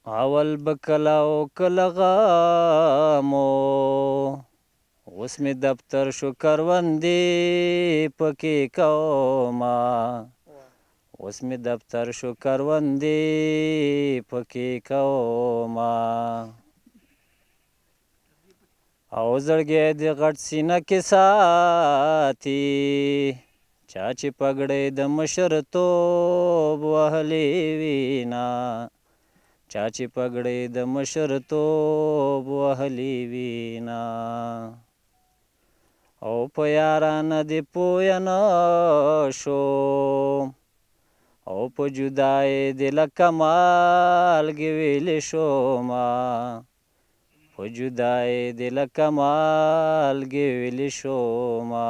اول به کله او کله غم اوس مې دفتر شو کروندې پکې کومه اوس مې دفتر شو کروندې پکې کومه او زړګی د غټ سینه کې ساتي چا چې پګړۍ د مشرتوب وهلې وینا چا چې پګړۍ د مشرتوب وهلې وینا او په یارانه دې پویه نه شو او په جدای دې لکه مالګې ویلې شومه په جدای دې لکه مالګې ویلې شومه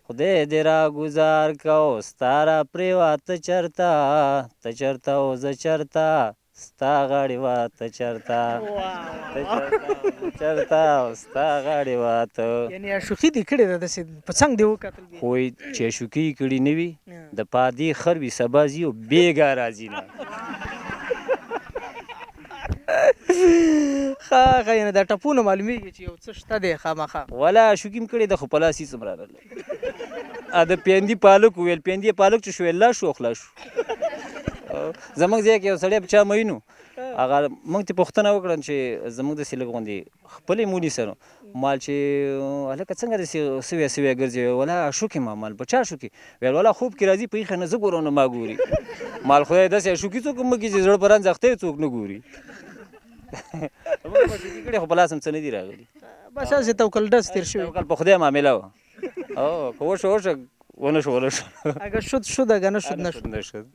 خدای دې راګوزار که او ستا را پرېواته چرته ته چرته او زه چرته ستا غاړې واته چرته ته چرته او ستا غاړې واته یعنې اشوخي دې کړې ده داسې په څنګ دې وکتل خو چې اشوکي یې کړي نه وي د پادې خر وي سبا ځي او بېګا راځي نه ښه یعنې دا ټپونه معلومیږي چې یو څه شته دی خامخا ولا اشوکي م کړې ده خو په لاس هېڅ هم راغلی د پیندي پالک وویل پیندي پالک چې شو لا شو خلا شو زموږ ځای کې یو سړی په چا مین و هغه موږ ته پوښتنه وکړه چې زموږ داسې لږ غوندې خپلې مو نیسه نو مال چې هلکه څنګه داسې سوی سوی ګرځې ولا اشوکې ما مال په چا اشوکې ویل ولا خوب کې راځي په ایښه نه زه ګورم نه ما ګوري مال خدای داسې اشوکي څوک مه کړي چې زړه په رنځ اخته څوک نه ګوري موږ اشوکي کړې خو په لاس هم څه نه دي راغلي بس هسې توکل ډز تېر شوی توکل په خدای معامله وه او که وشو ونه شو اگه شد اگه نشد نشد نشد